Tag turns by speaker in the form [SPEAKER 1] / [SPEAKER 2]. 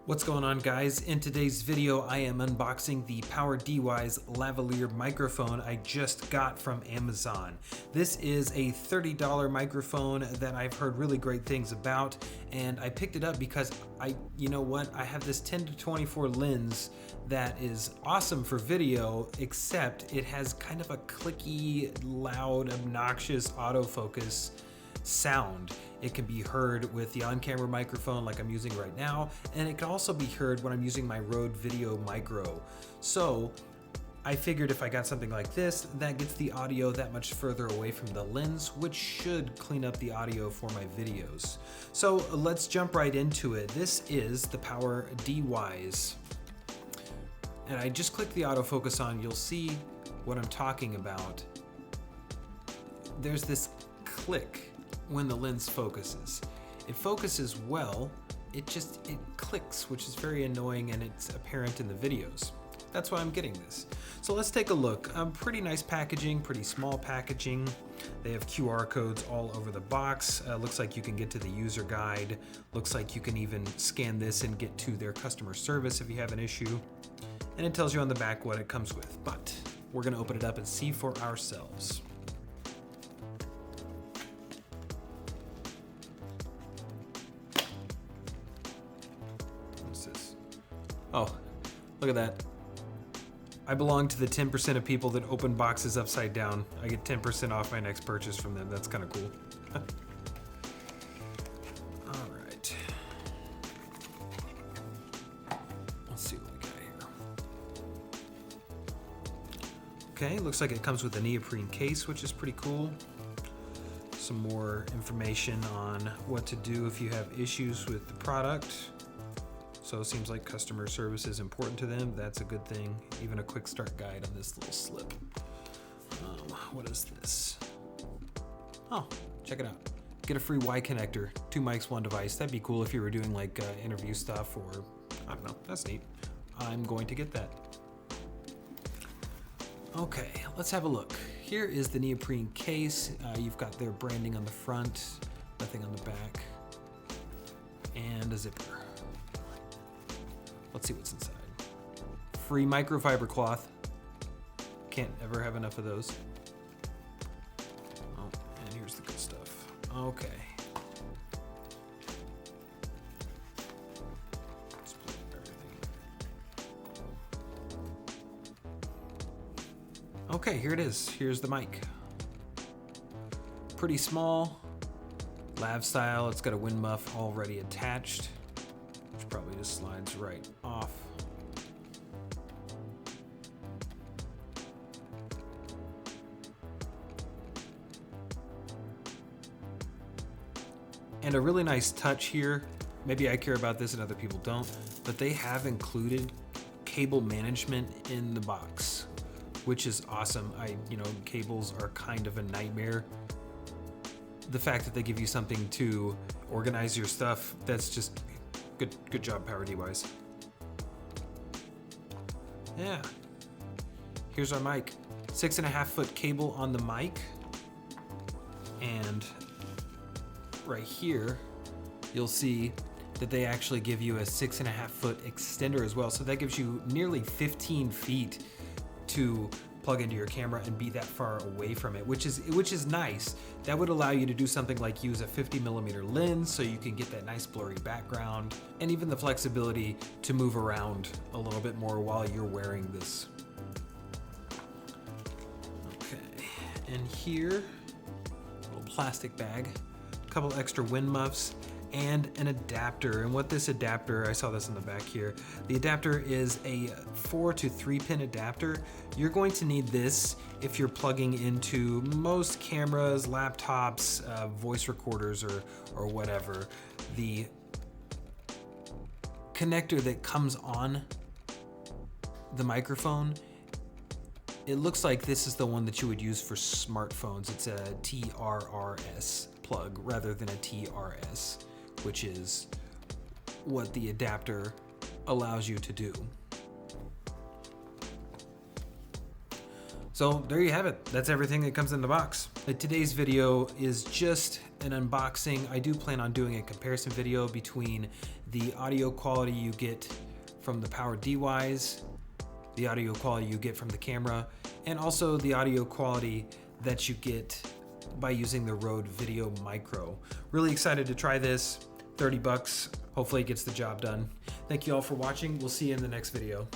[SPEAKER 1] What's going on, guys? In today's video I am unboxing the Power DeWise Lavalier Microphone I just got from Amazon. This is a $30 microphone that I've heard really great things about, and I picked it up because I have this 10 to 24 lens that is awesome for video, except it has kind of a clicky, loud, obnoxious autofocus sound. It can be heard with the on-camera microphone like I'm using right now, and it can also be heard when I'm using my Rode Video Micro. So I figured if I got something like this, that gets the audio that much further away from the lens, which should clean up the audio for my videos. So let's jump right into it. This is the Power DeWise. And I just click the autofocus on, you'll see what I'm talking about. There's this click when the lens focuses. It focuses well, it clicks, which is very annoying, and it's apparent in the videos. That's why I'm getting this. So let's take a look. Pretty nice packaging, pretty small packaging. They have QR codes all over the box. Looks like you can get to the user guide. Looks like you can even scan this and get to their customer service if you have an issue. And it tells you on the back what it comes with, but we're gonna open it up and see for ourselves. Oh, look at that. I belong to the 10% of people that open boxes upside down. I get 10% off my next purchase from them. That's kind of cool. All right. Let's see what we got here. Okay, looks like it comes with a neoprene case, which is pretty cool. Some more information on what to do if you have issues with the product. So it seems like customer service is important to them. That's a good thing. Even a quick start guide on this little slip. What is this? Oh, check it out. Get a free Y connector, 2 mics, 1 device. That'd be cool if you were doing like interview stuff, or I don't know, that's neat. I'm going to get that. Okay, let's have a look. Here is the neoprene case. You've got their branding on the front, nothing on the back, and a zipper. Let's see what's inside. Free microfiber cloth. Can't ever have enough of those. Oh, and here's the good stuff. Okay. Split everything. Okay, here it is. Here's the mic. Pretty small, lav style. It's got a wind muff already attached, which probably just slides right off. And a really nice touch here, maybe I care about this and other people don't, but they have included cable management in the box, which is awesome. Cables are kind of a nightmare. The fact that they give you something to organize your stuff, that's just Good job, Power DeWise. Yeah. Here's our mic. 6.5 foot cable on the mic. And right here, you'll see that they actually give you a 6.5 foot extender as well. So that gives you nearly 15 feet to plug into your camera and be that far away from it, which is nice. That would allow you to do something like use a 50mm lens so you can get that nice blurry background, and even the flexibility to move around a little bit more while you're wearing this. Okay, and here, a little plastic bag, a couple extra wind muffs, and an adapter. And what this adapter, I saw this in the back here, the adapter is a 4 to 3 pin adapter. You're going to need this if you're plugging into most cameras, laptops, voice recorders, or whatever. The connector that comes on the microphone, it looks like this is the one that you would use for smartphones. It's a TRRS plug rather than a TRS, which is what the adapter allows you to do. So there you have it. That's everything that comes in the box. Today's video is just an unboxing. I do plan on doing a comparison video between the audio quality you get from the Power DeWise, the audio quality you get from the camera, and also the audio quality that you get by using the Rode Video Micro. Really excited to try this. 30 bucks. Hopefully it gets the job done. Thank you all for watching. We'll see you in the next video.